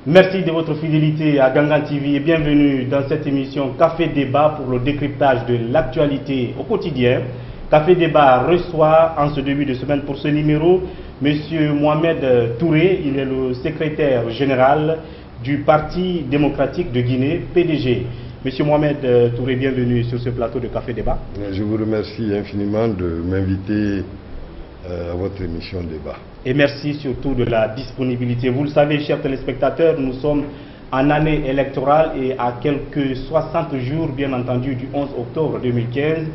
Merci de votre fidélité à Gangan TV et bienvenue dans cette émission Café Débat pour le décryptage de l'actualité au quotidien. Café Débat reçoit en ce début de semaine pour ce numéro M. Mohamed Touré. Il est le secrétaire général du Parti démocratique de Guinée, PDG. Monsieur Mohamed Touré, bienvenue sur ce plateau de Café Débat. Je vous remercie infiniment de m'inviter à votre émission Débat. Et merci surtout de la disponibilité. Vous le savez, chers téléspectateurs, nous sommes en année électorale et à quelques 60 jours, bien entendu, du 11 octobre 2015,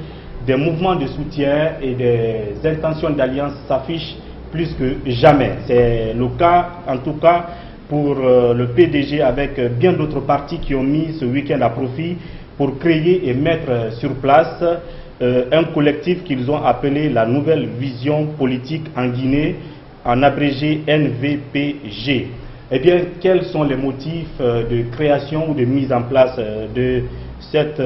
des mouvements de soutien et des intentions d'alliance s'affichent plus que jamais. C'est le cas, en tout cas, pour le PDG avec bien d'autres partis qui ont mis ce week-end à profit pour créer et mettre sur place un collectif qu'ils ont appelé la Nouvelle Vision Politique en Guinée, en abrégé NVPG. Eh bien, quels sont les motifs de création ou de mise en place de cette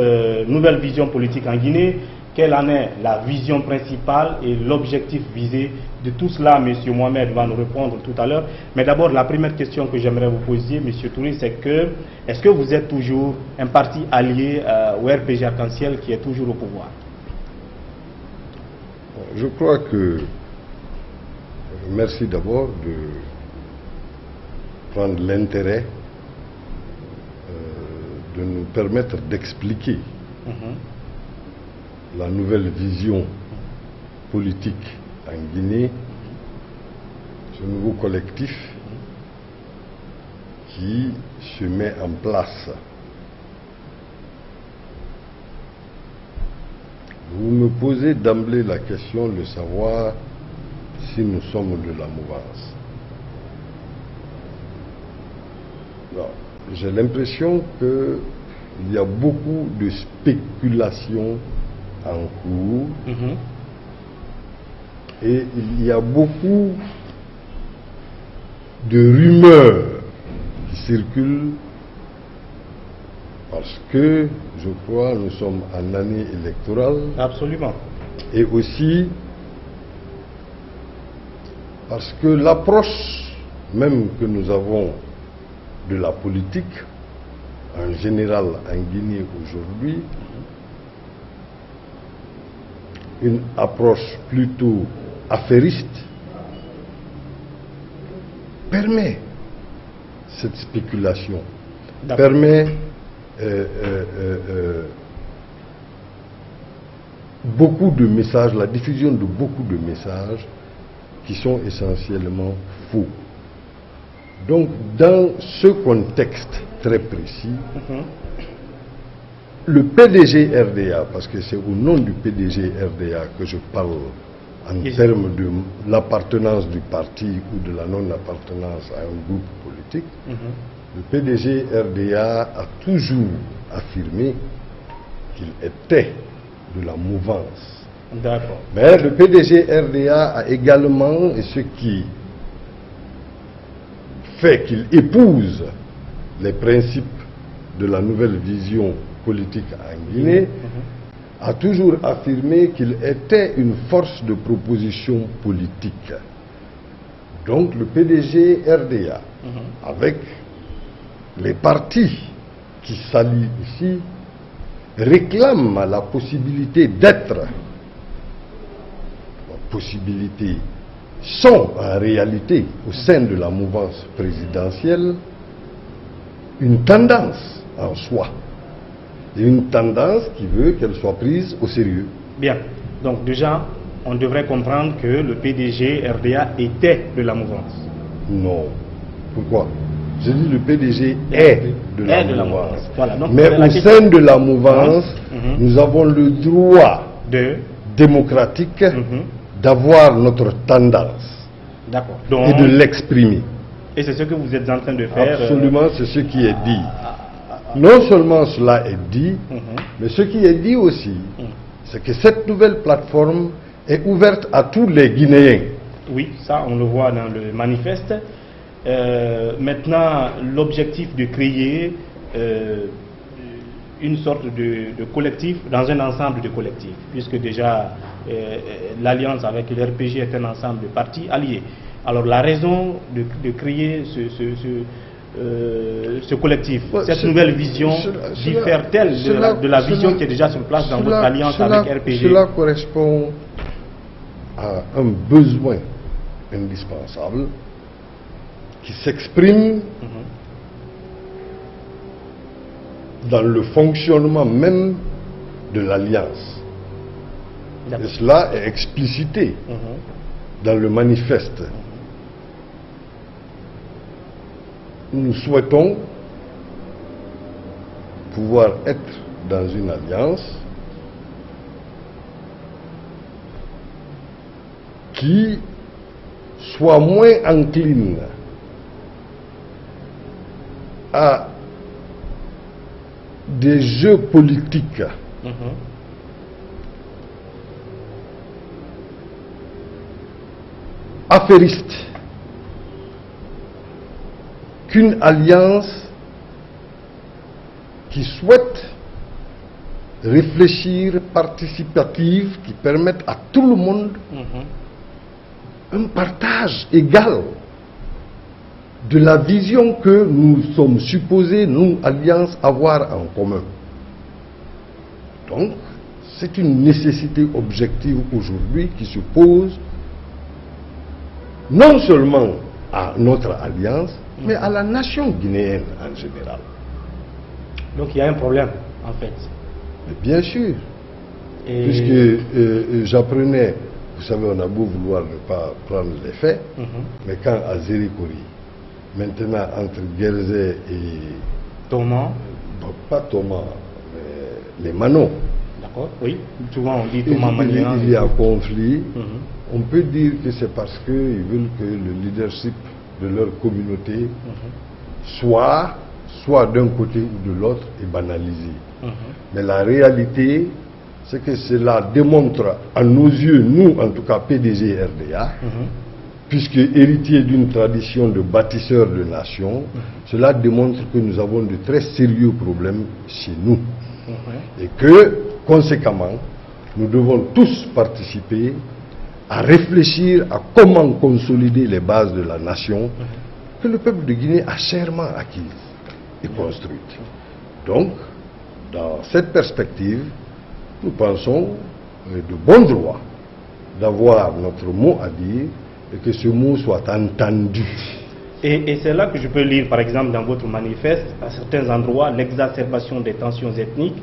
nouvelle vision politique en Guinée? Quelle en est la vision principale et l'objectif visé de tout cela? M. Mohamed va nous répondre tout à l'heure. Mais d'abord, la première question que j'aimerais vous poser, M. Touré, c'est que est-ce que vous êtes toujours un parti allié au RPG Arc-en-Ciel qui est toujours au pouvoir? Je crois que merci d'abord de prendre l'intérêt de nous permettre d'expliquer la nouvelle vision politique en Guinée, ce nouveau collectif qui se met en place. Vous me posez d'emblée la question de savoir si nous sommes de la mouvance. J'ai l'impression qu'il y a beaucoup de spéculations en cours et il y a beaucoup de rumeurs qui circulent parce que, je crois, nous sommes en année électorale. Absolument. Et aussi parce que l'approche même que nous avons de la politique, en général en Guinée aujourd'hui, une approche plutôt affairiste, permet cette spéculation, permet beaucoup de messages, la diffusion de beaucoup de messages qui sont essentiellement faux. Donc, dans ce contexte très précis, le PDG RDA, parce que c'est au nom du PDG RDA que je parle en termes de l'appartenance du parti ou de la non-appartenance à un groupe politique, le PDG RDA a toujours affirmé qu'il était de la mouvance. D'accord. Mais le PDG RDA a également, et ce qui fait qu'il épouse les principes de la nouvelle vision politique en Guinée, a toujours affirmé qu'il était une force de proposition politique. Donc le PDG RDA, avec les partis qui s'allient ici, réclame la possibilité d'être, sont en réalité au sein de la mouvance présidentielle une tendance en soi. Et une tendance qui veut qu'elle soit prise au sérieux. Bien. Donc déjà, on devrait comprendre que le PDG RDA était de la mouvance. Non. Pourquoi? Je dis le PDG est de la mouvance. Voilà. Donc, mais au sein de la mouvance, nous avons le droit démocratique d'avoir notre tendance et de l'exprimer. Et c'est ce que vous êtes en train de faire. Absolument, c'est ce qui est dit. Non seulement cela est dit, mais ce qui est dit aussi, c'est que cette nouvelle plateforme est ouverte à tous les Guinéens. Oui, ça on le voit dans le manifeste. Maintenant, l'objectif de créer une sorte de collectif dans un ensemble de collectifs, puisque déjà l'alliance avec le RPG est un ensemble de partis alliés. Alors la raison de créer ce collectif? Ouais, cette nouvelle vision diffère-t-elle de la vision qui est déjà sur place dans votre alliance avec RPG? Cela correspond à un besoin indispensable qui s'exprime dans le fonctionnement même de l'Alliance. Et cela est explicité dans le manifeste. Nous souhaitons pouvoir être dans une alliance qui soit moins encline à des jeux politiques affairistes qu'une alliance qui souhaite réfléchir, participative, qui permette à tout le monde un partage égal de la vision que nous sommes supposés, nous, alliance, avoir en commun. Donc, c'est une nécessité objective aujourd'hui qui se pose non seulement à notre alliance, mais à la nation guinéenne en général. Donc il y a un problème, en fait. Mais bien sûr. Puisque j'apprenais, vous savez, on a beau vouloir ne pas prendre les faits, mais quand à Zérikori, maintenant entre Guérzé et Thomas, pas Thomas, mais les Manos. D'accord, oui. Souvent on dit Thomas Manian. Il y a conflit. On peut dire que c'est parce qu'ils veulent que le leadership de leur communauté soit d'un côté ou de l'autre est banalisé. Mais la réalité, c'est que cela démontre à nos yeux, nous en tout cas PDG RDA, puisque héritier d'une tradition de bâtisseur de nations, cela démontre que nous avons de très sérieux problèmes chez nous. Et que, conséquemment, nous devons tous participer à réfléchir à comment consolider les bases de la nation que le peuple de Guinée a chèrement acquises et construites. Donc, dans cette perspective, nous pensons de bon droit d'avoir notre mot à dire et que ce mot soit entendu. Et c'est là que je peux lire, par exemple, dans votre manifeste, à certains endroits, l'exacerbation des tensions ethniques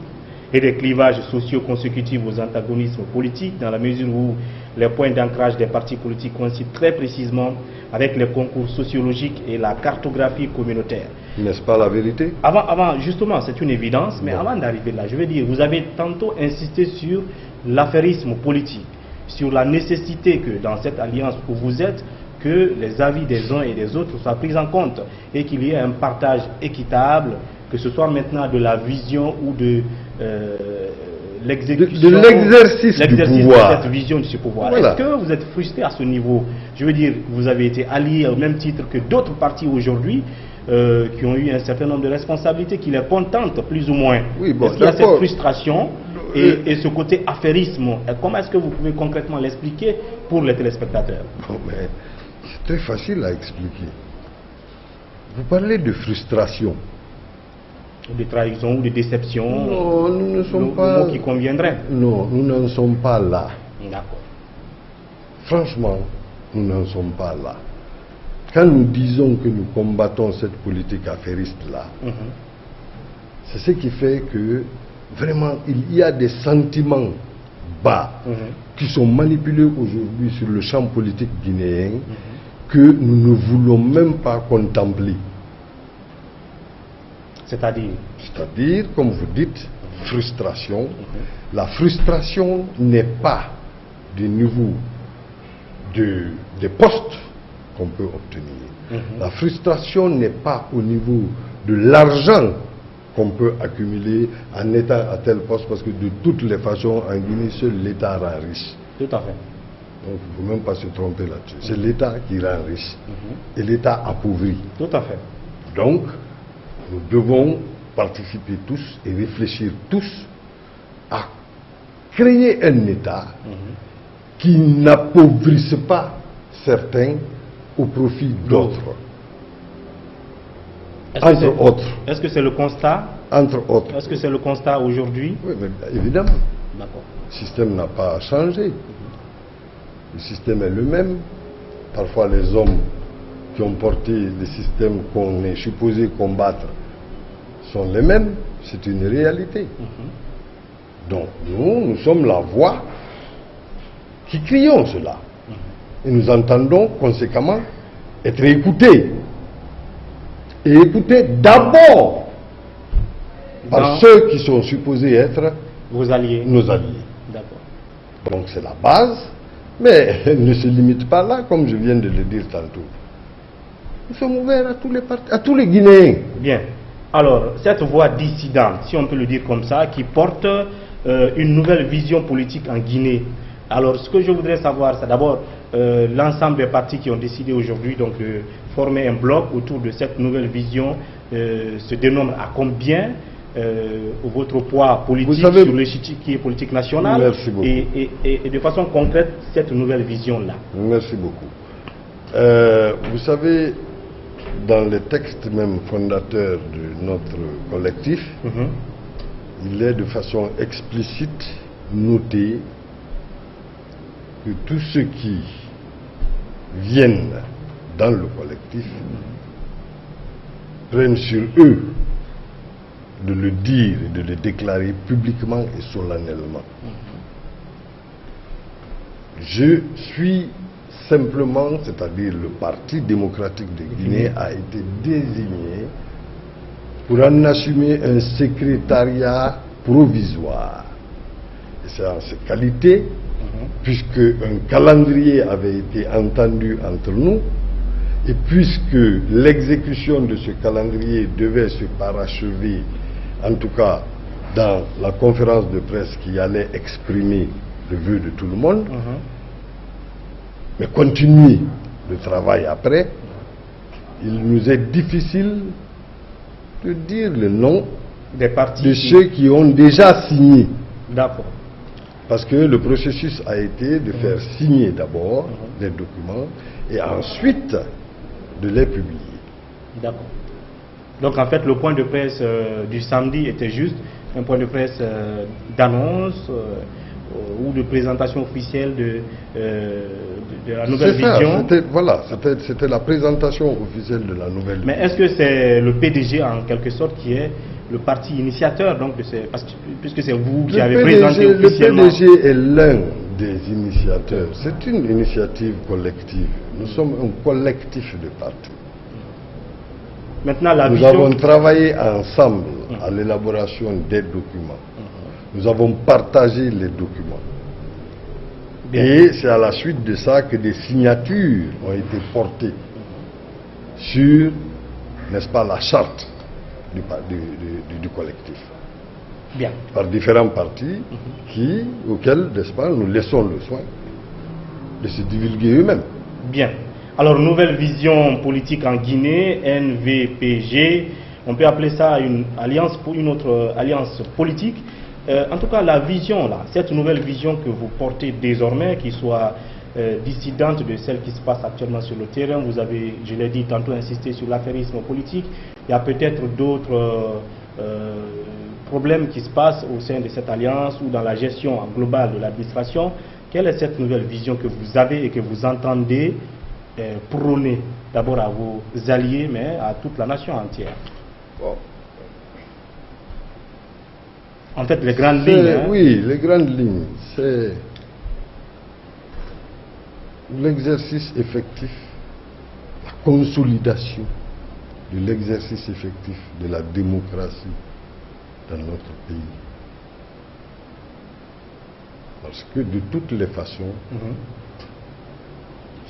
et des clivages sociaux consécutifs aux antagonismes politiques, dans la mesure où les points d'ancrage des partis politiques coïncident très précisément avec les concours sociologiques et la cartographie communautaire. N'est-ce pas la vérité? Avant, justement, c'est une évidence, mais avant d'arriver là, je veux dire, vous avez tantôt insisté sur l'affairisme politique, sur la nécessité que dans cette alliance où vous êtes, que les avis des uns et des autres soient pris en compte et qu'il y ait un partage équitable, que ce soit maintenant de la vision ou de l'exécution, de l'exercice du pouvoir. De cette vision de ce pouvoir. Voilà. Est-ce que vous êtes frustré à ce niveau? Je veux dire, vous avez été allié au même titre que d'autres partis aujourd'hui qui ont eu un certain nombre de responsabilités qui les contentent plus ou moins. Oui, bon, est-ce qu'il y a cette frustration et ce côté affairisme? Et comment est-ce que vous pouvez concrètement l'expliquer pour les téléspectateurs? Bon, mais c'est très facile à expliquer. Vous parlez de frustration. De trahison ou de déception? Non, nous ne sommes pas... Le mot qui conviendrait? Non, nous n'en sommes pas là. D'accord. Franchement, nous n'en sommes pas là. Quand nous disons que nous combattons cette politique affairiste-là, c'est ce qui fait que vraiment il y a des sentiments bas qui sont manipulés aujourd'hui sur le champ politique guinéen que nous ne voulons même pas contempler. C'est-à-dire, comme vous dites, frustration. La frustration n'est pas du niveau des postes qu'on peut obtenir. La frustration n'est pas au niveau de l'argent qu'on peut accumuler en étant à tel poste, parce que de toutes les façons, en Guinée, seul l'État rend riche. Tout à fait. Donc il ne faut même pas se tromper là-dessus. C'est l'État qui rend riche. Et l'État appauvrit. Tout à fait. Donc, nous devons participer tous et réfléchir tous à créer un État qui n'appauvrisse pas certains au profit d'autres. Entre autres. Est-ce que c'est le constat? Entre autres. Est-ce que c'est le constat aujourd'hui? Oui, mais évidemment. D'accord. Le système n'a pas changé. Le système est le même. Parfois, les hommes qui ont porté le système qu'on est supposé combattre sont les mêmes. C'est une réalité. Donc, nous sommes la voix qui crions cela. Et nous entendons conséquemment être écoutés. Et écoutés d'abord par ceux qui sont supposés être vos alliés. Nos alliés. D'accord. Donc c'est la base, mais elle ne se limite pas là, comme je viens de le dire tantôt. Nous sommes ouverts à tous les partis, à tous les Guinéens. Bien. Alors, cette voix dissidente, si on peut le dire comme ça, qui porte une nouvelle vision politique en Guinée. Alors, ce que je voudrais savoir, c'est d'abord l'ensemble des partis qui ont décidé aujourd'hui donc de former un bloc autour de cette nouvelle vision se dénombre à combien votre poids politique sur l'échiquier politique national. Merci beaucoup. Et de façon concrète, cette nouvelle vision-là. Merci beaucoup. Vous savez, dans les textes même fondateurs de notre collectif, il est de façon explicite noté que tous ceux qui viennent dans le collectif prennent sur eux de le dire et de le déclarer publiquement et solennellement. Je suis simplement, c'est-à-dire le Parti démocratique de Guinée a été désigné pour en assumer un secrétariat provisoire. Et c'est en ces qualités, puisque un calendrier avait été entendu entre nous, et puisque l'exécution de ce calendrier devait se parachever, en tout cas dans la conférence de presse qui allait exprimer le vœu de tout le monde, mais continuer le travail après, il nous est difficile de dire le nom des partis de ceux qui ont déjà signé. D'accord. Parce que le processus a été de faire signer d'abord les documents et ensuite de les publier. D'accord. Donc en fait, le point de presse du samedi était juste un point de presse d'annonce ou de présentation officielle de la nouvelle vision. Voilà, c'était la présentation officielle de la nouvelle vision. Mais est-ce que c'est le PDG en quelque sorte qui est le parti initiateur donc de puisque c'est vous qui avez présenté officiellement? Le PDG est l'un des initiateurs. C'est une initiative collective. Nous sommes un collectif de partis. Maintenant, la Nous vision... avons travaillé ensemble à l'élaboration des documents. Nous avons partagé les documents. Bien. Et c'est à la suite de ça que des signatures ont été portées sur, n'est-ce pas, la charte du collectif. Bien. Par différents partis auxquels, n'est-ce pas, nous laissons le soin de se divulguer eux-mêmes. Bien. Alors, nouvelle vision politique en Guinée, NVPG, on peut appeler ça une alliance pour une autre alliance politique. En tout cas, la vision, là, cette nouvelle vision que vous portez désormais, qui soit dissidente de celle qui se passe actuellement sur le terrain, vous avez, je l'ai dit tantôt, insisté sur l'affairisme politique. Il y a peut-être d'autres problèmes qui se passent au sein de cette alliance ou dans la gestion globale de l'administration. Quelle est cette nouvelle vision que vous avez et que vous entendez prôner d'abord à vos alliés, mais à toute la nation entière? Bon. En fait, les grandes lignes. Oui, les grandes lignes, c'est l'exercice effectif, la consolidation de l'exercice effectif de la démocratie dans notre pays. Parce que de toutes les façons,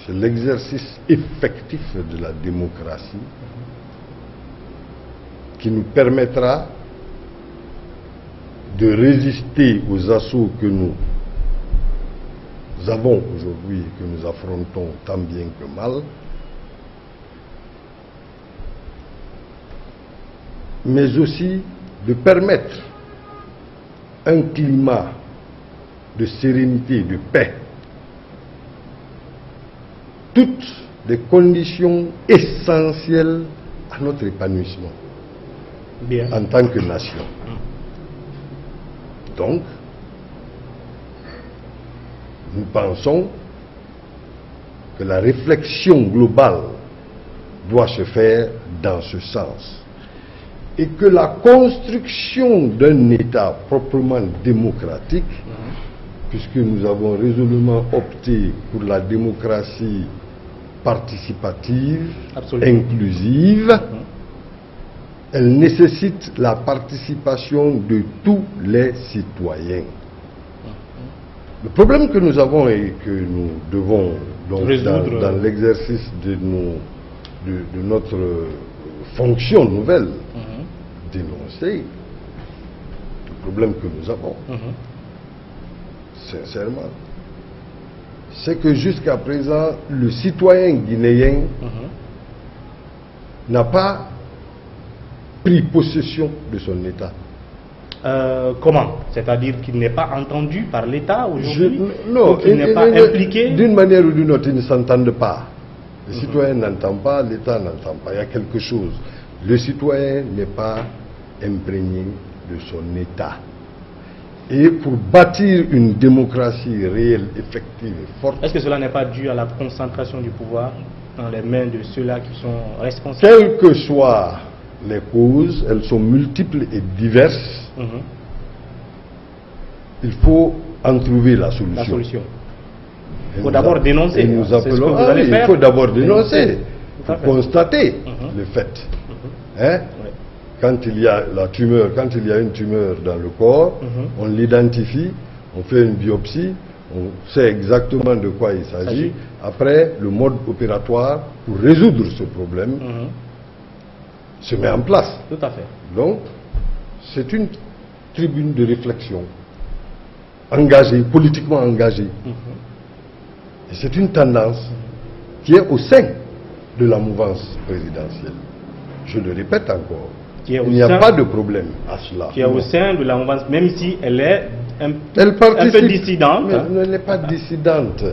c'est l'exercice effectif de la démocratie qui nous permettra de résister aux assauts que nous avons aujourd'hui et que nous affrontons tant bien que mal, mais aussi de permettre un climat de sérénité, de paix. Toutes les conditions essentielles à notre épanouissement Bien. en tant que nation. Donc, nous pensons que la réflexion globale doit se faire dans ce sens et que la construction d'un État proprement démocratique, puisque nous avons résolument opté pour la démocratie participative, Absolument. inclusive, elle nécessite la participation de tous les citoyens. Le problème que nous avons et que nous devons donc Résoudre. dans l'exercice de notre fonction nouvelle dénoncer, le problème que nous avons, sincèrement, c'est que jusqu'à présent, le citoyen guinéen n'a pas pris possession de son État. Comment? C'est-à-dire qu'il n'est pas entendu par l'État aujourd'hui? Non, qu'il n'est pas impliqué? D'une manière ou d'une autre, ils ne s'entendent pas. Le citoyen n'entend pas, l'État n'entend pas. Il y a quelque chose. Le citoyen n'est pas imprégné de son État. Et pour bâtir une démocratie réelle, effective et forte, Est-ce que cela n'est pas dû à la concentration du pouvoir dans les mains de ceux-là qui sont responsables? quelles que soient les causes, elles sont multiples et diverses, il faut en trouver la solution. La solution. Et Il faut nous d'abord a- dénoncer. et nous C'est ce que appelons, vous allez il faire. faut d'abord dénoncer, Tout à pour fait. constater le fait. Hein? Oui. Quand il y a la tumeur, quand il y a une tumeur dans le corps, on l'identifie, on fait une biopsie, on sait exactement de quoi il s'agit. Après, le mode opératoire pour résoudre ce problème se met en place. Tout à fait. Donc, c'est une tribune de réflexion, engagée, politiquement engagée. Et c'est une tendance qui est au sein de la mouvance présidentielle. Je le répète encore, Qui est au il n'y a sein- pas de problème à cela. Qui est au sein de la mouvance, même si elle est un Elle participe, peu dissidente. mais elle n'est pas dissidente.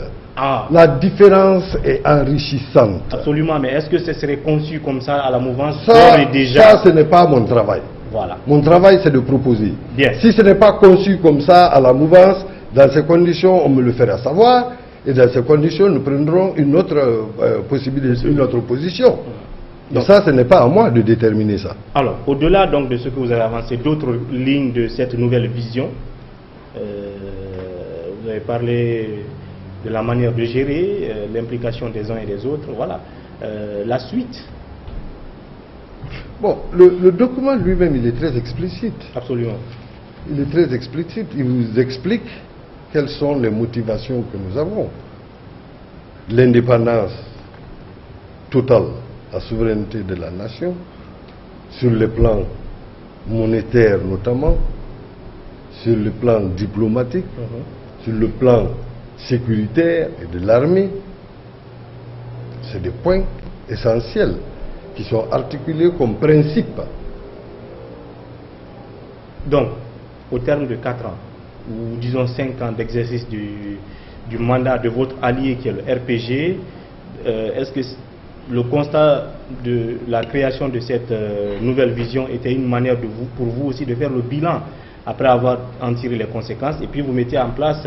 Ah, La différence est enrichissante. absolument, mais est-ce que ce serait conçu comme ça à la mouvance Ça, d'ores et déjà? ça, ce n'est pas mon travail. Voilà. Mon travail, c'est de proposer. Bien. Si ce n'est pas conçu comme ça à la mouvance, dans ces conditions, on me le fera savoir. Et dans ces conditions, nous prendrons une autre possibilité, une autre position. Donc ça, ce n'est pas à moi de déterminer ça. Alors, au-delà donc de ce que vous avez avancé, d'autres lignes de cette nouvelle vision, vous avez parlé de la manière de gérer, l'implication des uns et des autres, voilà. La suite, Bon, le document lui-même, il est très explicite. absolument. Il est très explicite. Il vous explique quelles sont les motivations que nous avons. L'indépendance totale, la souveraineté de la nation, sur le plan monétaire notamment, sur le plan diplomatique, sur le plan sécuritaire et de l'armée. C'est des points essentiels qui sont articulés comme principes. Donc, au terme de 4 ans, ou disons 5 ans d'exercice du mandat de votre allié qui est le RPG, est-ce que le constat de la création de cette nouvelle vision était une manière pour vous aussi de faire le bilan après avoir en tiré les conséquences et puis vous mettez en place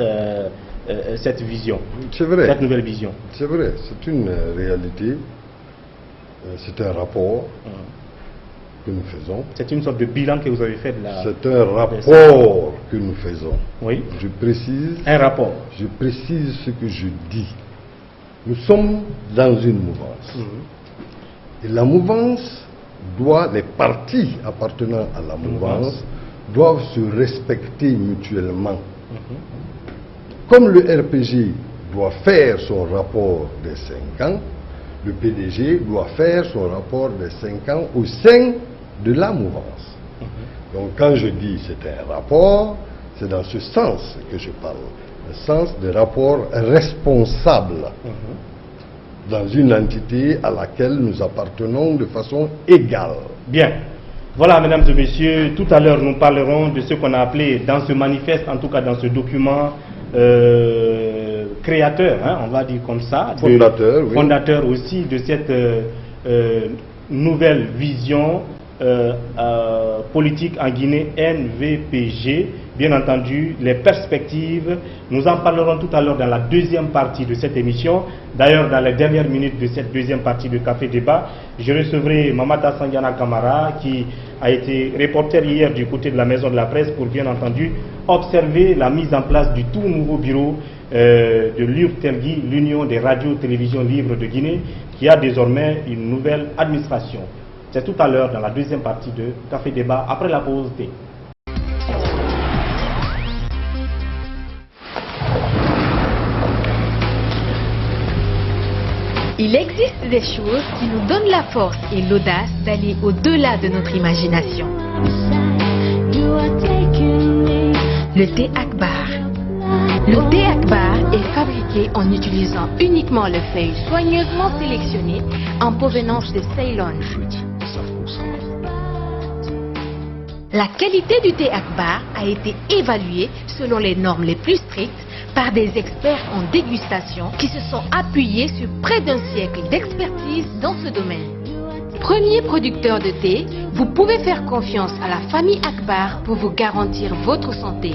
cette vision, C'est vrai. cette nouvelle vision? C'est vrai, c'est une réalité, c'est un rapport que nous faisons. C'est une sorte de bilan que vous avez fait de la... C'est un rapport que nous faisons. Oui, Je précise, un rapport. ce que je dis. Nous sommes dans une mouvance. Et la mouvance les partis appartenant à la mouvance doivent se respecter mutuellement. Comme le RPG doit faire son rapport des 5 ans, le PDG doit faire son rapport des 5 ans au sein de la mouvance. Donc quand je dis c'est un rapport, c'est dans ce sens que je parle, le sens de rapport responsable dans une entité à laquelle nous appartenons de façon égale. Bien. Voilà, mesdames et messieurs, tout à l'heure nous parlerons de ce qu'on a appelé dans ce manifeste, en tout cas dans ce document créateur, hein, on va dire comme ça, Fondateur, oui. fondateur aussi de cette nouvelle vision politique en Guinée, NVPG. Bien entendu, les perspectives, nous en parlerons tout à l'heure dans la deuxième partie de cette émission. D'ailleurs, dans les dernières minutes de cette deuxième partie de Café Débat, je recevrai Mamata Sandiana Kamara, qui a été reporter hier du côté de la Maison de la Presse pour, bien entendu, observer la mise en place du tout nouveau bureau de l'URTELGI, l'Union des radios télévisions libres de Guinée, qui a désormais une nouvelle administration. C'est tout à l'heure dans la deuxième partie de Café Débat, après la pause thé. Il existe des choses qui nous donnent la force et l'audace d'aller au-delà de notre imagination. Le thé Akbar. Le thé Akbar est fabriqué en utilisant uniquement les feuilles soigneusement sélectionnées en provenance de Ceylon. La qualité du thé Akbar a été évaluée selon les normes les plus strictes par des experts en dégustation qui se sont appuyés sur près d'un siècle d'expertise dans ce domaine. Premier producteur de thé, vous pouvez faire confiance à la famille Akbar pour vous garantir votre santé.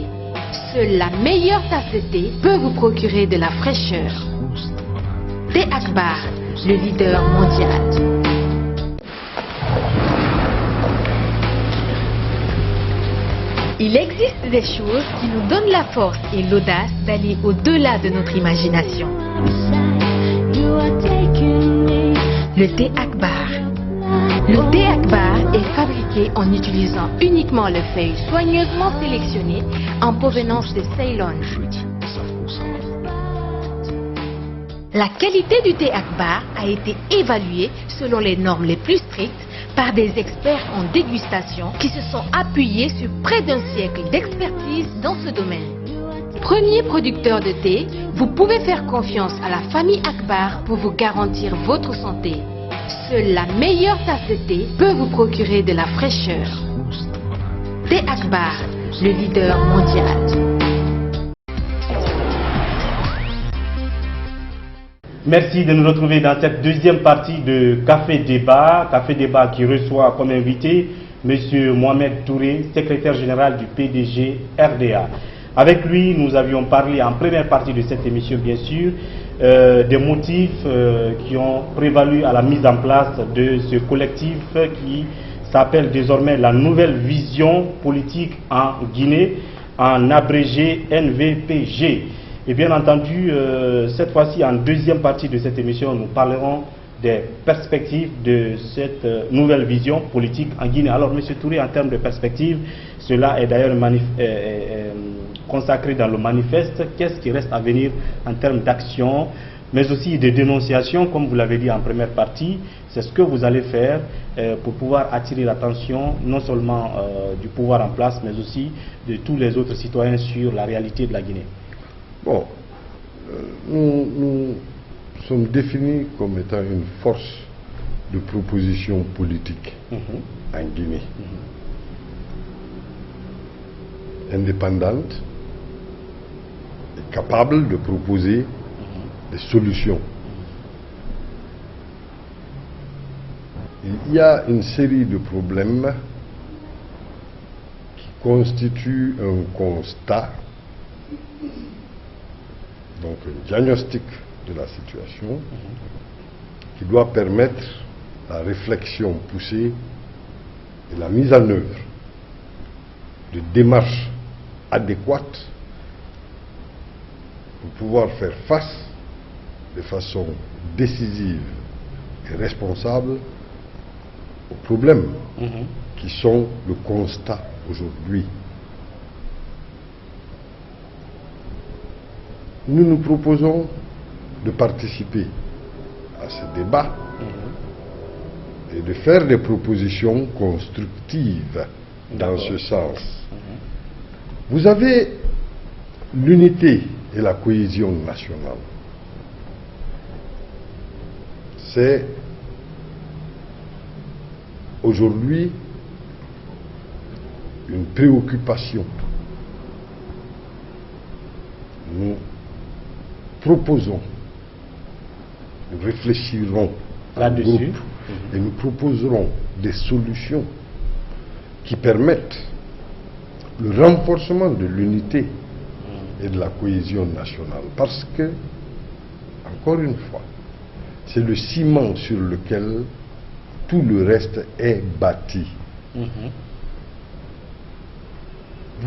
Seule la meilleure tasse de thé peut vous procurer de la fraîcheur. Thé Akbar, le leader mondial. Il existe des choses qui nous donnent la force et l'audace d'aller au-delà de notre imagination. Le thé Akbar. Le thé Akbar est fabriqué en utilisant uniquement les feuilles soigneusement sélectionnées en provenance de Ceylon. La qualité du thé Akbar a été évaluée selon les normes les plus strictes par des experts en dégustation qui se sont appuyés sur près d'un siècle d'expertise dans ce domaine. Premier producteur de thé, vous pouvez faire confiance à la famille Akbar pour vous garantir votre santé. Seule la meilleure tasse de thé peut vous procurer de la fraîcheur. Thé Akbar, le leader mondial. Merci de nous retrouver dans cette deuxième partie de Café Débat. Café Débat qui reçoit comme invité M. Mohamed Touré, secrétaire général du PDG RDA. Avec lui, nous avions parlé en première partie de cette émission, bien sûr, des motifs qui ont prévalu à la mise en place de ce collectif qui s'appelle désormais la Nouvelle Vision Politique en Guinée, en abrégé NVPG. Et bien entendu, cette fois-ci, en deuxième partie de cette émission, nous parlerons des perspectives de cette nouvelle vision politique en Guinée. Alors, M. Touré, en termes de perspectives, cela est d'ailleurs consacré dans le manifeste. Qu'est-ce qui reste à venir en termes d'action, mais aussi de dénonciation, comme vous l'avez dit en première partie? C'est ce que vous allez faire pour pouvoir attirer l'attention non seulement du pouvoir en place, mais aussi de tous les autres citoyens sur la réalité de la Guinée. Bon, nous sommes définis comme étant une force de proposition politique en Guinée. Indépendante et capable de proposer des solutions. Il y a une série de problèmes qui constituent un constat, donc un diagnostic de la situation, qui doit permettre la réflexion poussée et la mise en œuvre de démarches adéquates pour pouvoir faire face de façon décisive et responsable aux problèmes qui sont le constat aujourd'hui. Nous nous proposons de participer à ce débat et de faire des propositions constructives dans ce sens. Vous avez l'unité et la cohésion nationale. C'est aujourd'hui une préoccupation. Nous proposons, nous réfléchirons là-dessus et nous proposerons des solutions qui permettent le renforcement de l'unité et de la cohésion nationale. Parce que, encore une fois, c'est le ciment sur lequel tout le reste est bâti. Vous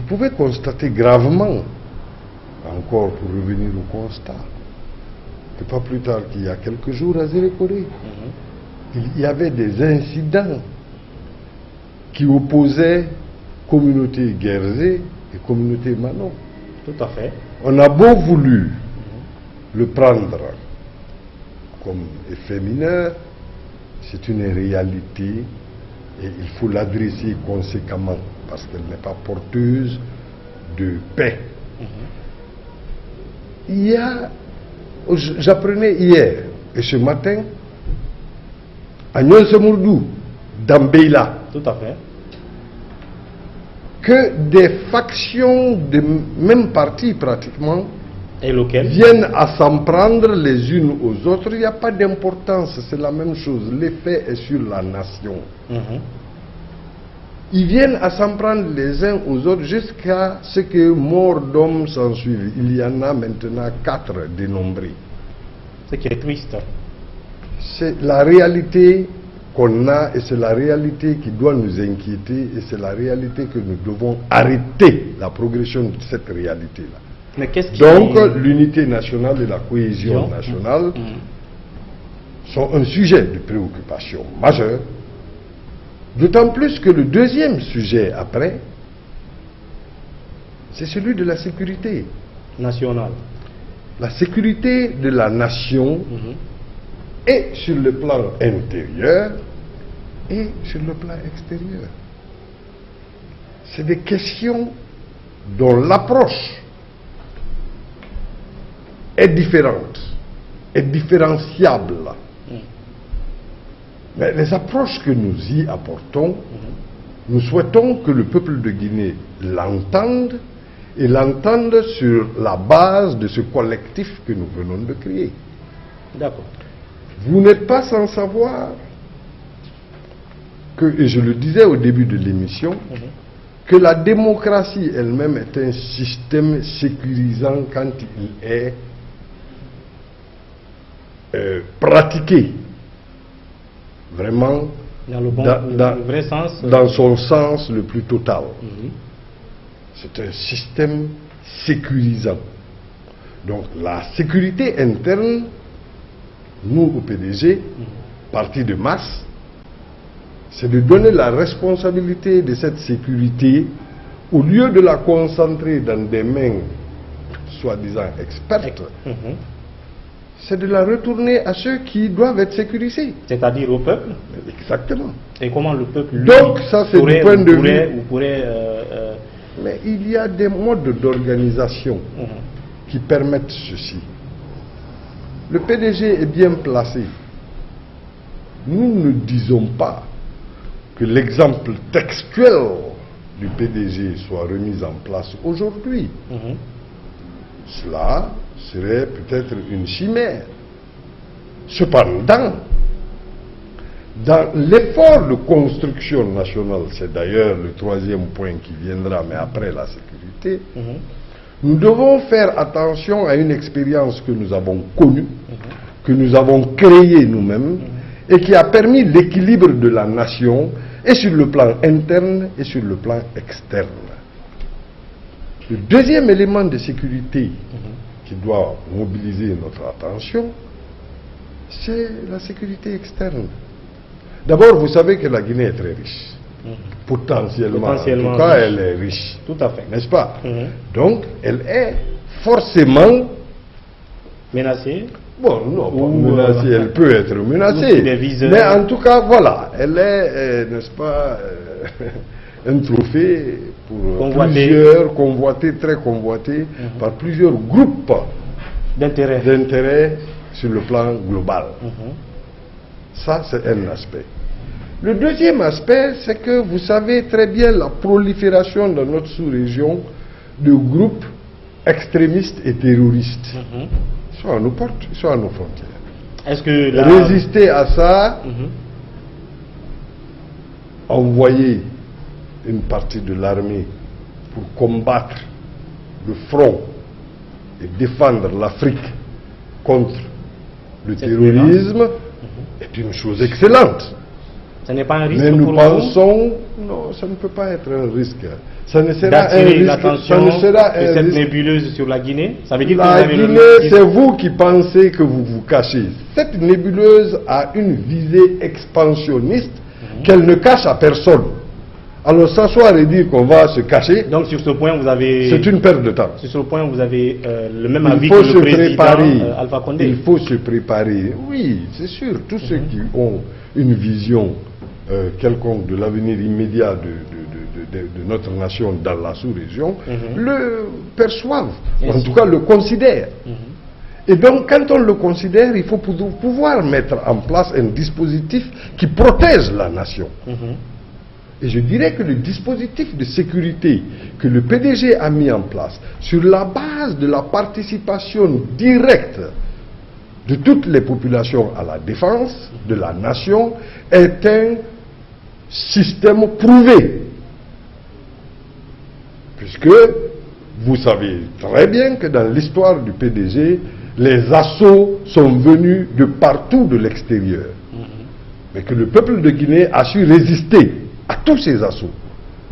pouvez constater gravement, encore pour revenir au constat, que pas plus tard qu'il y a quelques jours à Zérékoré, il y avait des incidents qui opposaient communauté Guérzé et communauté Manon. Tout à fait. On a beau voulu le prendre comme effet mineur, c'est une réalité et il faut l'adresser conséquemment parce qu'elle n'est pas porteuse de paix. J'apprenais hier et ce matin à Nyonsemourdou, dans Beila, Tout à fait. que des factions de même parti pratiquement Et lequel? viennent à s'en prendre les unes aux autres. Il n'y a pas d'importance, c'est la même chose. L'effet est sur la nation. Ils viennent à s'en prendre les uns aux autres jusqu'à ce que mort d'hommes s'en suivent. Il y en a maintenant 4 dénombrés. Ce qui est triste. C'est la réalité qu'on a et c'est la réalité qui doit nous inquiéter et c'est la réalité que nous devons arrêter la progression de cette réalité-là. Mais qu'est-ce qui... Donc l'unité nationale et la cohésion nationale sont un sujet de préoccupation majeur, d'autant plus que le deuxième sujet après, c'est celui de la sécurité. National. La sécurité de la nation et sur le plan intérieur et sur le plan extérieur. C'est des questions dont l'approche est différente, est différenciable. Mais les approches que nous y apportons, nous souhaitons que le peuple de Guinée l'entende et l'entende sur la base de ce collectif que nous venons de créer. D'accord. Vous n'êtes pas sans savoir que, et je le disais au début de l'émission, que la démocratie elle-même est un système sécurisant quand il est pratiqué vraiment Dans le bon, le vrai sens. dans son sens le plus total. C'est un système sécurisant. Donc la sécurité interne, nous au PDG, parti de masse, c'est de donner la responsabilité de cette sécurité, au lieu de la concentrer dans des mains soi-disant expertes, c'est de la retourner à ceux qui doivent être sécurisés. C'est-à-dire au peuple. Exactement. Et comment le peuple... lui, Donc ça c'est du point de vue... Mais il y a des modes d'organisation qui permettent ceci. Le PDG est bien placé. Nous ne disons pas que l'exemple textuel du PDG soit remis en place aujourd'hui. Cela serait peut-être une chimère. Cependant, dans l'effort de construction nationale, c'est d'ailleurs le troisième point qui viendra, mais après la sécurité, nous devons faire attention à une expérience que nous avons connue, que nous avons créée nous-mêmes, et qui a permis l'équilibre de la nation, et sur le plan interne et sur le plan externe. Le deuxième élément de sécurité qui doit mobiliser notre attention, c'est la sécurité externe. D'abord, vous savez que la Guinée est très riche. Potentiellement, en tout cas, riche. elle est riche. Tout à fait. N'est-ce pas? Donc, elle est forcément menacée. Bon, non, pas menacée, elle peut être menacée. Mais en tout cas, voilà, elle est, n'est-ce pas, un trophée pour plusieurs, convoité, très convoité, par plusieurs groupes d'intérêt sur le plan global. Ça, c'est un aspect. Le deuxième aspect, c'est que vous savez très bien la prolifération dans notre sous-région de groupes extrémistes et terroristes. Soit à nos portes, soit à nos frontières. Est-ce que résister à ça envoyer une partie de l'armée pour combattre le front et défendre l'Afrique contre le terrorisme est une chose excellente. Ce n'est pas un risque Mais nous pour pensons, non, ça ne peut pas être un risque. Ça ne vous sera un d'attirer risque. l'attention de cette risque. nébuleuse sur la Guinée? Ça veut dire que La vous avez le Guinée, motif. c'est vous qui pensez que vous vous cachez. Cette nébuleuse a une visée expansionniste qu'elle ne cache à personne. Alors s'asseoir et dire qu'on va se cacher, Donc sur ce point, vous avez... c'est une perte de temps. Sur ce point, vous avez le même Il avis faut que se le président préparer. Alpha Condé. Il faut se préparer. Oui, c'est sûr. Tous ceux qui ont une vision quelconque de l'avenir immédiat de notre nation dans la sous-région le perçoivent, en tout cas le considèrent. Et donc, quand on le considère, il faut pouvoir mettre en place un dispositif qui protège la nation. Et je dirais que le dispositif de sécurité que le PDG a mis en place, sur la base de la participation directe de toutes les populations à la défense de la nation, est un système prouvé. Puisque vous savez très bien que dans l'histoire du PDG, les assauts sont venus de partout de l'extérieur. Mais que le peuple de Guinée a su résister à tous ces assauts.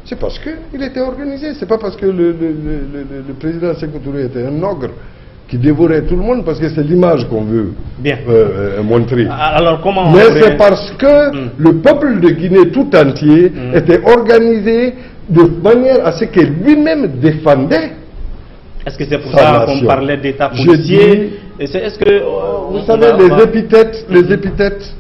C'est parce qu'il était organisé. C'est pas parce que le président Sékou Touré était un ogre qui dévorait tout le monde, parce que c'est l'image qu'on veut montrer. Alors comment Mais c'est parce que le peuple de Guinée tout entier était organisé de manière à ce qu'il lui-même défendait. Est-ce que c'est pour ça qu'on parlait d'état policier? Est-ce que vous savez, les épithètes,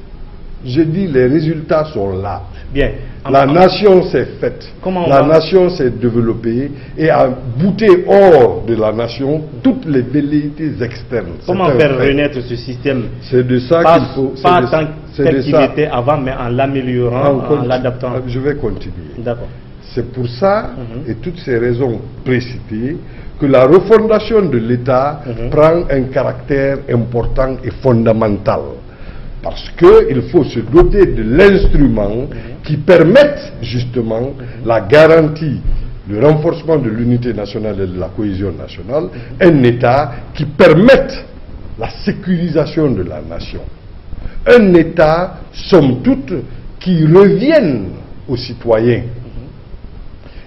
je dis les résultats sont là. Bien. La nation s'est faite, la nation s'est développée et a bouté hors de la nation toutes les velléités externes. Comment faire renaître ce système? C'est de ça qu'il faut. Pas tant tel qu'il était avant, mais en l'améliorant, en l'adaptant. Je vais continuer. D'accord. C'est pour ça, et toutes ces raisons précitées, que la refondation de l'État prend un caractère important et fondamental. Parce qu'il faut se doter de l'instrument qui permette justement la garantie, le renforcement de l'unité nationale et de la cohésion nationale, un État qui permette la sécurisation de la nation. Un État, somme toute, qui revienne aux citoyens.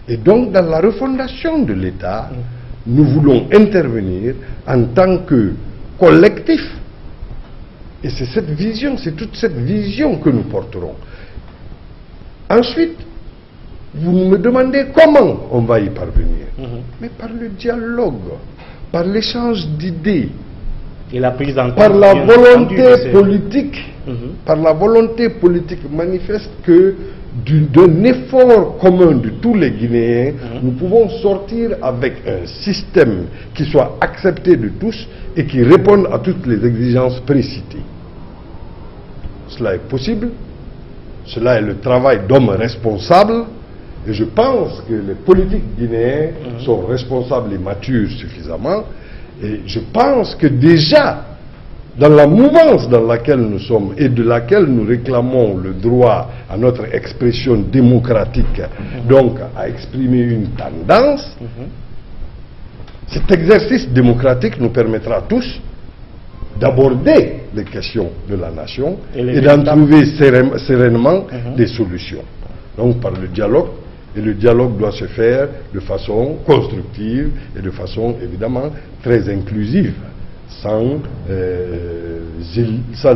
Et donc, dans la refondation de l'État, nous voulons intervenir en tant que collectif. Et c'est cette vision, c'est toute cette vision que nous porterons. Ensuite, vous me demandez comment on va y parvenir. Mais par le dialogue, par l'échange d'idées, et la prise en par la volonté politique, par la volonté politique manifeste que d'un effort commun de tous les Guinéens, nous pouvons sortir avec un système qui soit accepté de tous et qui réponde à toutes les exigences précitées. Cela est possible, cela est le travail d'hommes responsables, et je pense que les politiques guinéens sont responsables et matures suffisamment, et je pense que déjà, dans la mouvance dans laquelle nous sommes et de laquelle nous réclamons le droit à notre expression démocratique, donc à exprimer une tendance, cet exercice démocratique nous permettra à tous d'aborder les questions de la nation et d'en trouver sereinement des solutions. Donc par le dialogue, et le dialogue doit se faire de façon constructive et de façon évidemment très inclusive, sans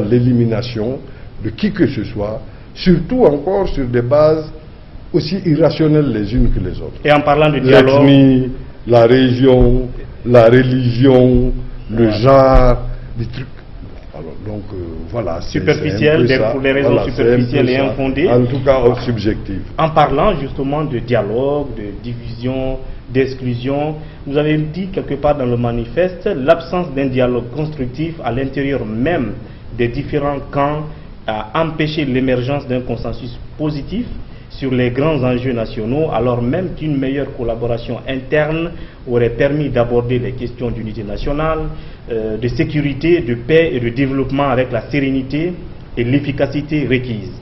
l'élimination de qui que ce soit, surtout encore sur des bases aussi irrationnelles les unes que les autres. Et en parlant de dialogue, l'ethnie, la région, la religion, le genre, des trucs. Alors, donc voilà, superficiel, pour les raisons superficielles et infondées. En tout cas, subjectives. En parlant justement de dialogue, de division, d'exclusion, vous avez dit quelque part dans le manifeste, l'absence d'un dialogue constructif à l'intérieur même des différents camps a empêché l'émergence d'un consensus positif sur les grands enjeux nationaux, alors même qu'une meilleure collaboration interne aurait permis d'aborder les questions d'unité nationale, de sécurité, de paix et de développement avec la sérénité et l'efficacité requises.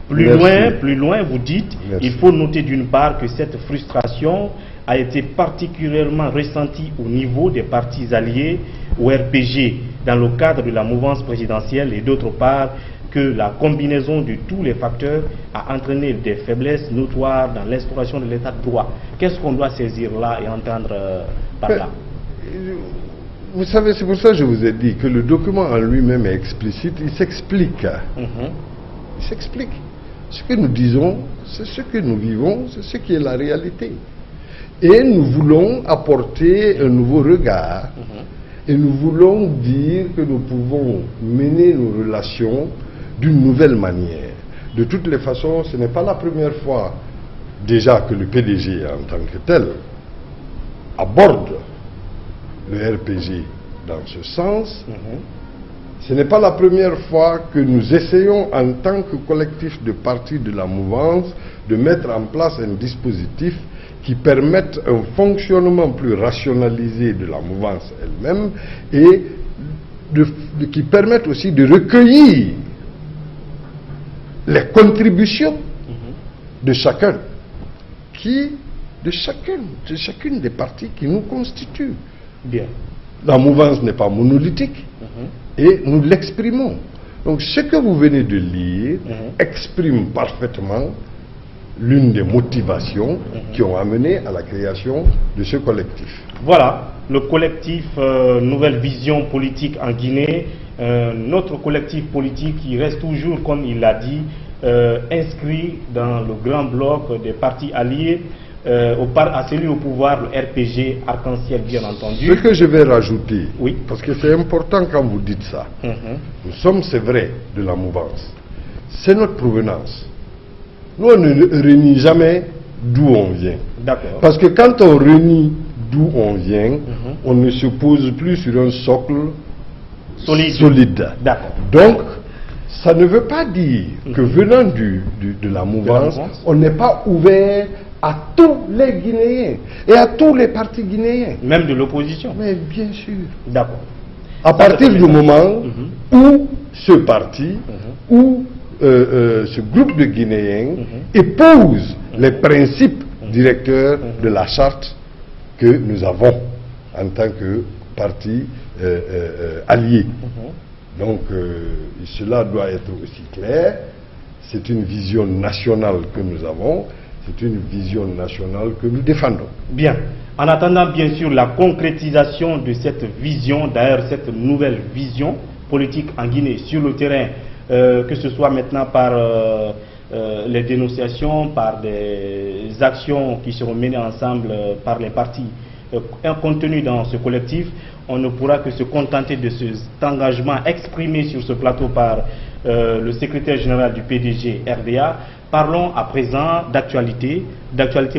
Plus loin, vous dites, il faut noter d'une part que cette frustration a été particulièrement ressentie au niveau des partis alliés au RPG dans le cadre de la mouvance présidentielle et d'autre part que la combinaison de tous les facteurs a entraîné des faiblesses notoires dans l'instauration de l'état de droit. Qu'est-ce qu'on doit saisir là et entendre par là? Vous savez, c'est pour ça que je vous ai dit que le document en lui-même est explicite, il s'explique. Il s'explique. Ce que nous disons, c'est ce que nous vivons, c'est ce qui est la réalité. Et nous voulons apporter un nouveau regard. Et nous voulons dire que nous pouvons mener nos relations d'une nouvelle manière. De toutes les façons, ce n'est pas la première fois déjà que le PDG en tant que tel aborde le RPG dans ce sens. Ce n'est pas la première fois que nous essayons en tant que collectif de partis de la mouvance de mettre en place un dispositif qui permette un fonctionnement plus rationalisé de la mouvance elle-même et qui permette aussi de recueillir les contributions de chacun, de chacune des parties qui nous constituent. Bien. La mouvance n'est pas monolithique et nous l'exprimons. Donc ce que vous venez de lire exprime parfaitement l'une des motivations qui ont amené à la création de ce collectif. Voilà, le collectif Nouvelle Vision Politique en Guinée, notre collectif politique qui reste toujours, comme il l'a dit, inscrit dans le grand bloc des partis alliés, à celui au pouvoir, le RPG, Arc-en-Ciel bien entendu. Ce que je vais rajouter, oui, parce que c'est important quand vous dites ça, nous sommes, c'est vrai, de la mouvance. C'est notre provenance. Nous, on ne renie jamais d'où on vient. D'accord. Parce que quand on renie d'où on vient, on ne se pose plus sur un socle solide. D'accord. Donc, ça ne veut pas dire que venant de la mouvance, on n'est pas ouvert à tous les Guinéens et à tous les partis guinéens. Même de l'opposition. Mais bien sûr. D'accord. À partir du moment où ce parti, où ce groupe de Guinéens épouse les principes directeurs de la charte que nous avons en tant que parti allié. Donc cela doit être aussi clair. C'est une vision nationale que nous avons, c'est une vision nationale que nous défendons. Bien. En attendant bien sûr la concrétisation de cette vision, d'ailleurs cette nouvelle vision politique en Guinée sur le terrain, que ce soit maintenant par les dénonciations, par des actions qui seront menées ensemble par les partis contenus dans ce collectif, on ne pourra que se contenter de cet engagement exprimé sur ce plateau par le secrétaire général du PDG RDA. Parlons à présent d'actualité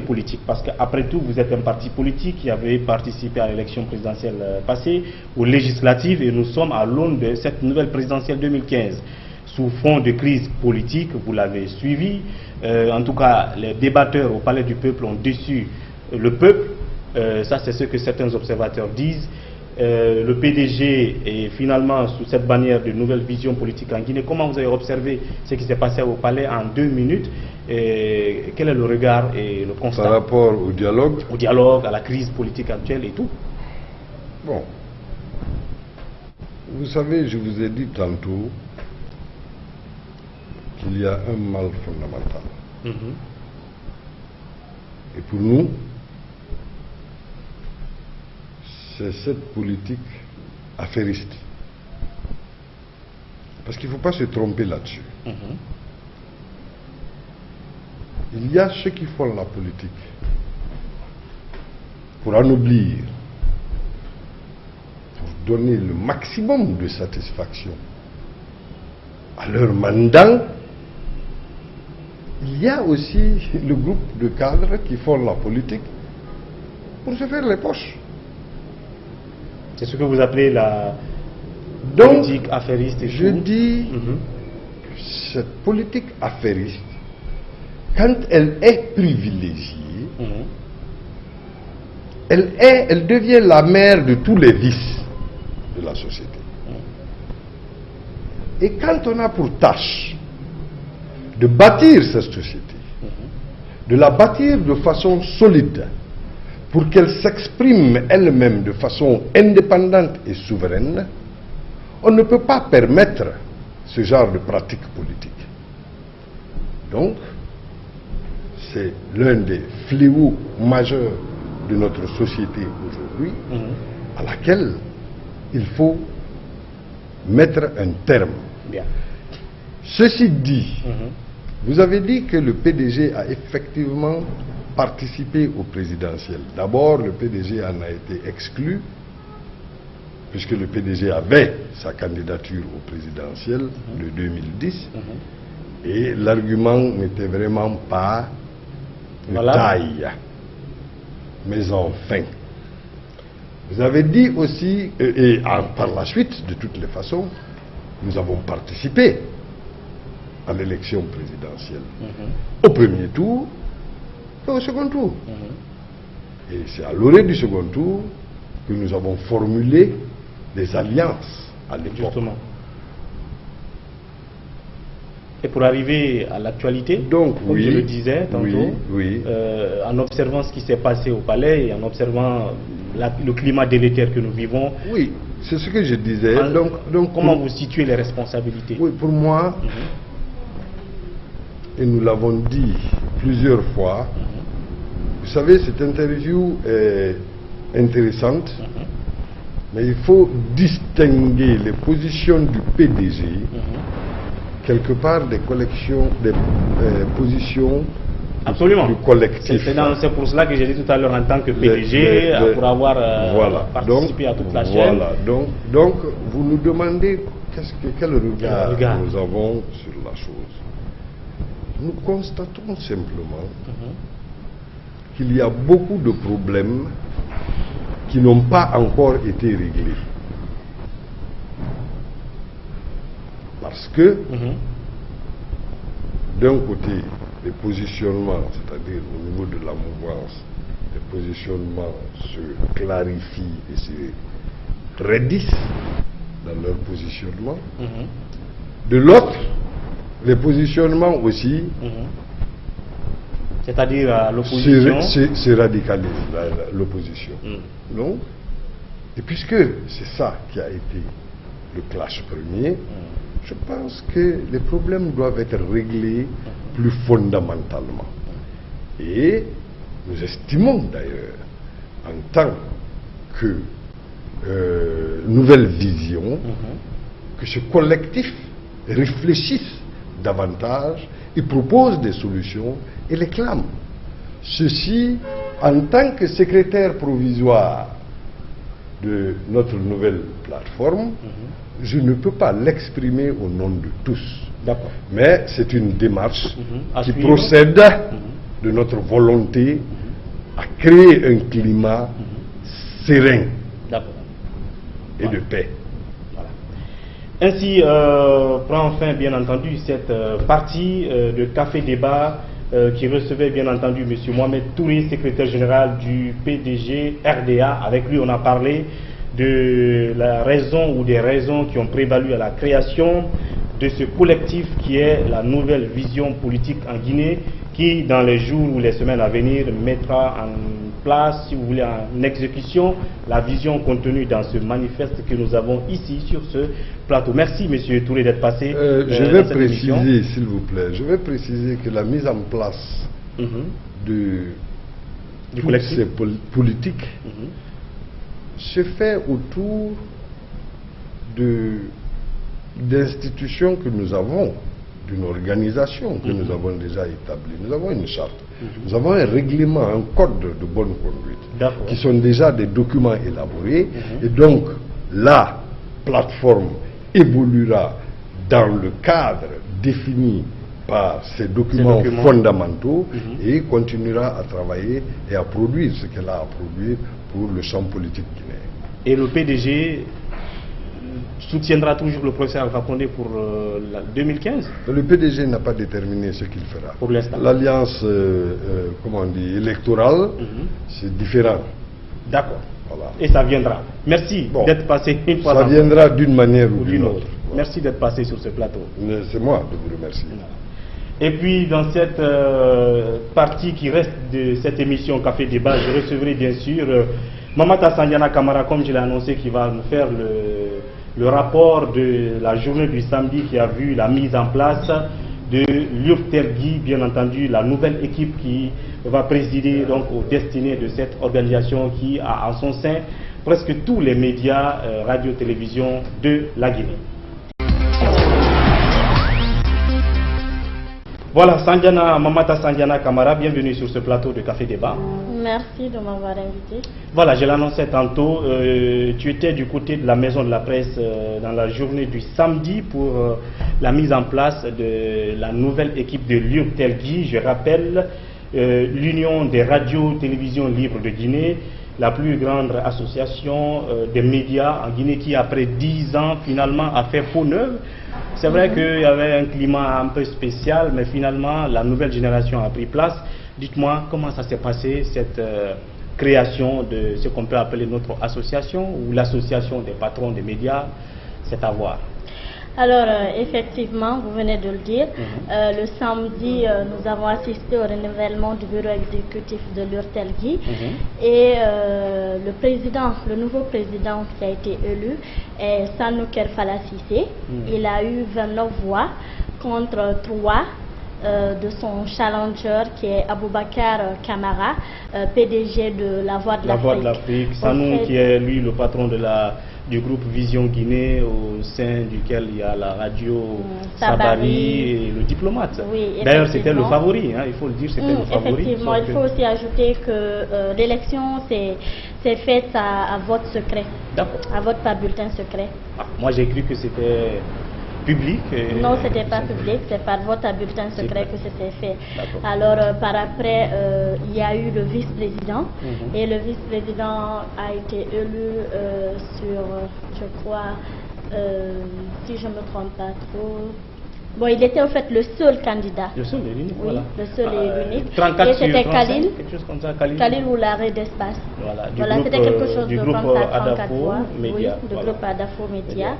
politique, parce qu'après tout, vous êtes un parti politique qui avait participé à l'élection présidentielle passée, aux législatives, et nous sommes à l'aune de cette nouvelle présidentielle 2015. Sous fond de crise politique, vous l'avez suivi, en tout cas, les débatteurs au Palais du Peuple ont déçu le peuple, ça c'est ce que certains observateurs disent. Le PDG est finalement sous cette bannière de nouvelle vision politique en Guinée. Comment vous avez observé ce qui s'est passé au palais en 2 minutes et quel est le regard et le constat par rapport au dialogue? Au dialogue, à la crise politique actuelle et tout. Bon, vous savez, je vous ai dit tantôt qu'il y a un mal fondamental. Et pour nous, c'est cette politique affairiste. Parce qu'il ne faut pas se tromper là-dessus. Il y a ceux qui font la politique pour anoblir, pour donner le maximum de satisfaction à leur mandat. Il y a aussi le groupe de cadres qui font la politique pour se faire les poches. C'est ce que vous appelez la politique affairiste. Je dis que cette politique affairiste, quand elle est privilégiée, elle devient la mère de tous les vices de la société. Et quand on a pour tâche de bâtir cette société, de la bâtir de façon solide, pour qu'elle s'exprime elle-même de façon indépendante et souveraine, on ne peut pas permettre ce genre de pratique politique. Donc, c'est l'un des fléaux majeurs de notre société aujourd'hui, à laquelle il faut mettre un terme. Bien. Ceci dit, vous avez dit que le PDG a effectivement participé au présidentiel. D'abord, le PDG en a été exclu, puisque le PDG avait sa candidature au présidentiel de 2010, et l'argument n'était vraiment pas de taille. Mais enfin, vous avez dit aussi, par la suite, de toutes les façons, nous avons participé à l'élection présidentielle, au premier tour et au second tour. Et c'est à l'orée du second tour que nous avons formulé des alliances à l'époque. Justement. Et pour arriver à l'actualité, comme je le disais tantôt, en observant ce qui s'est passé au palais et en observant le climat délétère que nous vivons. Oui, c'est ce que je disais. Donc, comment vous situez les responsabilités? Oui, pour moi, et nous l'avons dit plusieurs fois, vous savez, cette interview est intéressante, mais il faut distinguer les positions du PDG quelque part des positions du collectif. C'est pour cela que j'ai dit tout à l'heure en tant que PDG, pour avoir participé à toute la chaîne. Voilà, donc vous nous demandez quel regard nous avons sur la chose. Nous constatons simplement qu'il y a beaucoup de problèmes qui n'ont pas encore été réglés. Parce que, d'un côté, les positionnements, c'est-à-dire au niveau de la mouvance, les positionnements se clarifient et se raidissent dans leur positionnement. De l'autre, les positionnements aussi, c'est-à-dire l'opposition, se radicalisent, l'opposition. Non? Et puisque c'est ça qui a été le clash premier, je pense que les problèmes doivent être réglés plus fondamentalement. Et nous estimons d'ailleurs, en tant que nouvelle vision, que ce collectif réfléchisse davantage et propose des solutions et les clame. Ceci, en tant que secrétaire provisoire de notre nouvelle plateforme, je ne peux pas l'exprimer au nom de tous. Mais c'est une démarche qui procède de notre volonté à créer un climat serein et de paix. Ainsi prend fin bien entendu cette partie de Café Débat qui recevait bien entendu M. Mohamed Touré, secrétaire général du PDG RDA. Avec lui on a parlé de la raison ou des raisons qui ont prévalu à la création de ce collectif qui est la nouvelle vision politique en Guinée, qui dans les jours ou les semaines à venir mettra en place, si vous voulez, en exécution la vision contenue dans ce manifeste que nous avons ici sur ce plateau. Merci M. Touré d'être passé. Je vais préciser, s'il vous plaît, je vais préciser que la mise en place de toutes ces politiques se fait autour d'institutions que nous avons, d'une organisation que nous avons déjà établie. Nous avons une charte, nous avons un règlement, un code de bonne conduite, qui sont déjà des documents élaborés, et donc la plateforme évoluera dans le cadre défini par ces documents fondamentaux et continuera à travailler et à produire ce qu'elle a à produire pour le champ politique guinéen. Et le PDG soutiendra toujours le professeur Alpha Condé pour 2015? Le PDG n'a pas déterminé ce qu'il fera. Pour l'instant. L'alliance, comment on dit, électorale, c'est différent. D'accord. Voilà. Et ça viendra. Merci d'être passé une fois. Ça viendra d'une manière ou d'une autre. Merci d'être passé sur ce plateau. C'est moi de vous remercier. Et puis dans cette partie qui reste de cette émission Café Débat, je recevrai bien sûr Mamata Sandiana Camara, comme je l'ai annoncé, qui va nous faire le rapport de la journée du samedi qui a vu la mise en place de l'URTELGI, bien entendu la nouvelle équipe qui va présider donc aux destinées de cette organisation qui a en son sein presque tous les médias radio-télévision de la Guinée. Voilà, Mamata Sandiana Camara, bienvenue sur ce plateau de Café Débat. Merci de m'avoir invité. Voilà, je l'annonçais tantôt, tu étais du côté de la Maison de la Presse dans la journée du samedi pour la mise en place de la nouvelle équipe de l'URTELGI. Je rappelle, l'Union des radios télévisions libres de Guinée, la plus grande association des médias en Guinée qui, après 10 ans, finalement a fait peau neuve. C'est vrai qu'il y avait un climat un peu spécial, mais finalement, la nouvelle génération a pris place. Dites-moi, comment ça s'est passé, cette création de ce qu'on peut appeler notre association, ou l'association des patrons des médias? C'est à voir. Alors, effectivement, vous venez de le dire, le samedi, nous avons assisté au renouvellement du bureau exécutif de l'URTELGI et le nouveau président qui a été élu est Sanou Kerfala Cissé. Il a eu 29 voix contre 3 de son challenger qui est Aboubakar Kamara, PDG de La Voix de l'Afrique. La Voix de l'Afrique, Sanou qui est lui le patron du groupe Vision Guinée, au sein duquel il y a la radio Sabari et le diplomate. Oui, d'ailleurs, c'était le favori, hein, il faut le dire, c'était le favori. Effectivement, il faut aussi ajouter que l'élection s'est faite à vote secret. D'accord. À vote par bulletin secret. Ah, moi, j'ai cru que c'était public. Non, c'était pas public, c'est par vote à bulletin secret que c'était fait. Alors, par après, il y a eu le vice-président et le vice-président a été élu sur, je crois, si je ne me trompe pas trop. Bon, il était en fait le seul candidat. Le seul et l'unique, oui, voilà. Le seul et l'unique. 34 et c'était sur 35, Khalil. quelque chose comme ça, Khalil ou l'arrêt d'espace. Voilà, c'était quelque chose du de groupe comme ça, 34 Adafo voix. Média. Oui, du groupe Adafo Média.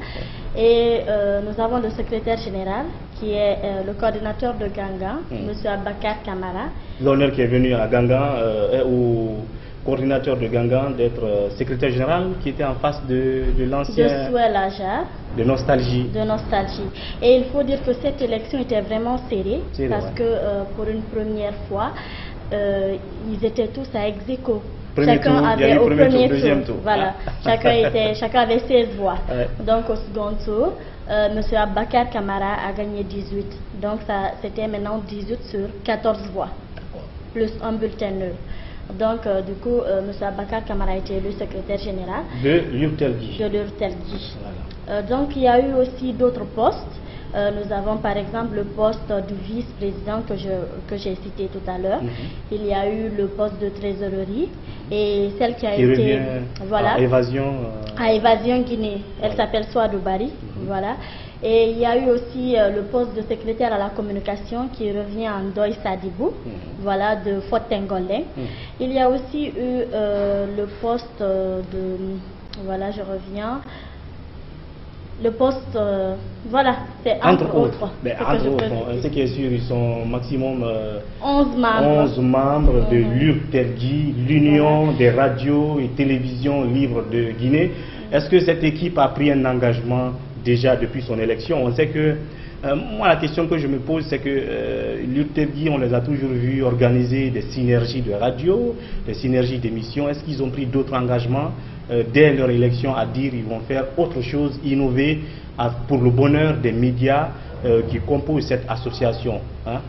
Ouais. Et nous avons le secrétaire général qui est le coordinateur de Gangan, M. Abakar Kamara. L'honneur qui est venu à Gangan est au coordinateur de Gangan d'être secrétaire général qui était en face de l'ancien... De Souel Ajar. De Nostalgie. De Nostalgie. Et il faut dire que cette élection était vraiment serrée parce que pour une première fois, ils étaient tous à ex-aequo. Chacun avait au premier tour, deuxième tour. Voilà. Chacun avait 16 voix. Ouais. Donc au second tour, M. Abakar Kamara a gagné 18. Donc c'était maintenant 18 sur 14 voix. Plus un bulletin nul. Donc, du coup, M. Abakar Kamara a été élu secrétaire général de l'URTELGI. Voilà. Donc, il y a eu aussi d'autres postes. Nous avons par exemple le poste du vice-président que j'ai cité tout à l'heure. Il y a eu le poste de trésorerie et celle qui a été à Évasion Guinée. Elle s'appelle Souadou Bari. Voilà. Et il y a eu aussi le poste de secrétaire à la communication qui revient en Ndoye Sadibou, voilà, de Fort Tengolin. Il y a aussi eu le poste de, voilà, je reviens, le poste, voilà, c'est entre autres. Mais entre autres, ce qui est sûr, ils sont maximum 11 membres. 11 membres de l'URTELGI, l'Union des radios et télévisions libres de Guinée. Est-ce que cette équipe a pris un engagement déjà depuis son élection? On sait que, moi la question que je me pose, c'est que l'URTELGI, on les a toujours vus organiser des synergies de radio, des synergies d'émissions. Est-ce qu'ils ont pris d'autres engagements dès leur élection à dire qu'ils vont faire autre chose, innover pour le bonheur des médias qui composent cette association, hein?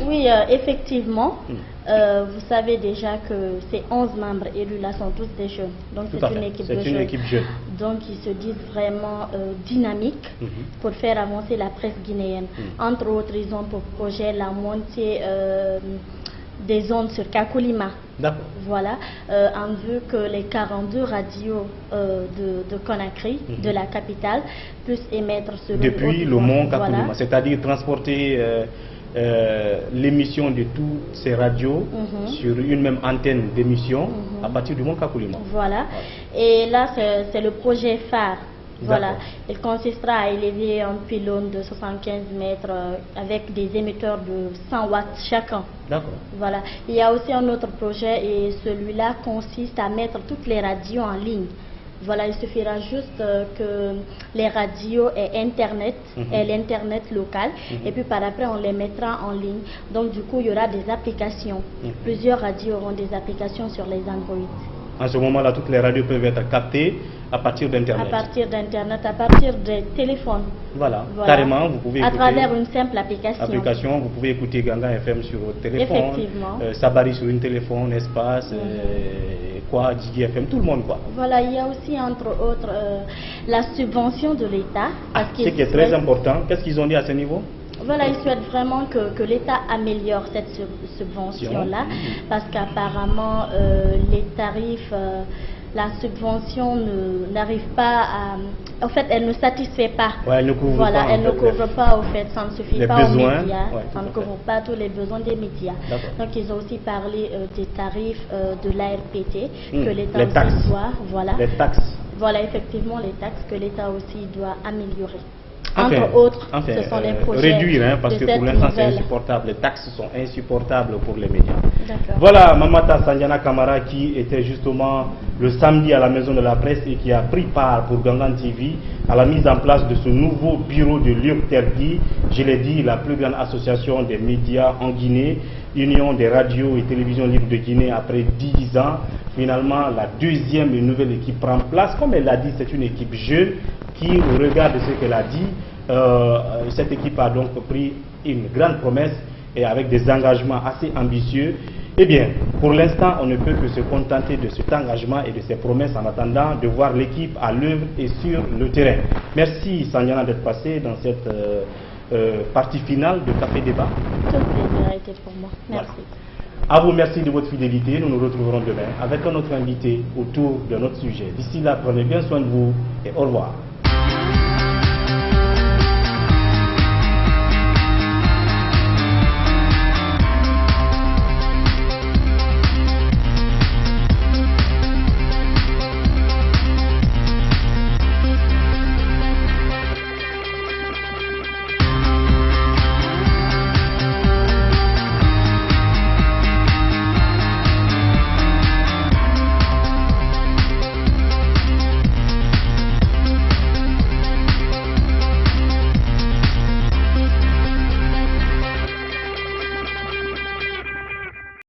Oui, effectivement. Vous savez déjà que ces 11 membres élus là sont tous des jeunes. Donc c'est une équipe jeune. Donc ils se disent vraiment dynamiques pour faire avancer la presse guinéenne. Entre autres, ils ont pour projet la montée des ondes sur Kakulima. Voilà, en vue que les 42 radios de Conakry, de la capitale, puissent émettre sur depuis le mont Kakulima, voilà. C'est-à-dire transporter l'émission de toutes ces radios sur une même antenne d'émission à partir du mont Kakulima. Voilà. Et là c'est le projet phare Voilà, il consistera à élever un pylône de 75 mètres avec des émetteurs de 100 watts chacun. D'accord. Voilà. Il y a aussi un autre projet et celui-là consiste à mettre toutes les radios en ligne. Voilà, il suffira juste que les radios aient Internet, et l'Internet local, et puis par après on les mettra en ligne. Donc du coup, il y aura des applications. Plusieurs radios auront des applications sur les Android. En ce moment-là, toutes les radios peuvent être captées à partir d'Internet. À partir d'Internet, à partir des téléphones. Voilà. Carrément, vous pouvez écouter. À travers une simple application. Vous pouvez écouter Ganga FM sur votre téléphone. Effectivement. Sabari sur une téléphone, Espace, Djigui FM, tout le monde quoi. Voilà, il y a aussi entre autres la subvention de l'État. Ce qui est très important. Qu'est-ce qu'ils ont dit à ce niveau? Voilà, ils souhaitent vraiment que l'État améliore cette subvention-là, parce qu'apparemment les tarifs, la subvention n'arrive pas à... En fait, elle ne satisfait pas. Ouais, elle ne couvre pas. Elle ne couvre pas, au fait, ça ne suffit pas aux médias, ça ne couvre pas tous les besoins des médias. Donc, ils ont aussi parlé des tarifs de l'ARPT, que l'État aussi doit... Voilà. Les taxes. Voilà, effectivement, les taxes que l'État aussi doit améliorer. Entre autres, ce sont les projets réduire, parce que pour l'instant c'est insupportable. Les taxes sont insupportables pour les médias. Voilà Mamata Sandiana Camara qui était justement le samedi à la Maison de la Presse et qui a pris part pour Gangan TV à la mise en place de ce nouveau bureau de l'URTRD. Je l'ai dit, la plus grande association des médias en Guinée, Union des radios et télévisions libres de Guinée après 10 ans. Finalement, la deuxième et nouvelle équipe prend place. Comme elle l'a dit, c'est une équipe jeune qui, au regard de ce qu'elle a dit, cette équipe a donc pris une grande promesse et avec des engagements assez ambitieux. Eh bien, pour l'instant, on ne peut que se contenter de cet engagement et de ces promesses en attendant de voir l'équipe à l'œuvre et sur le terrain. Merci Sandiana d'être passé dans cette partie finale de Café Débat. Tout le plaisir a été pour moi. Merci. Voilà. À vous, merci de votre fidélité. Nous nous retrouverons demain avec un autre invité autour de notre sujet. D'ici là, prenez bien soin de vous et au revoir.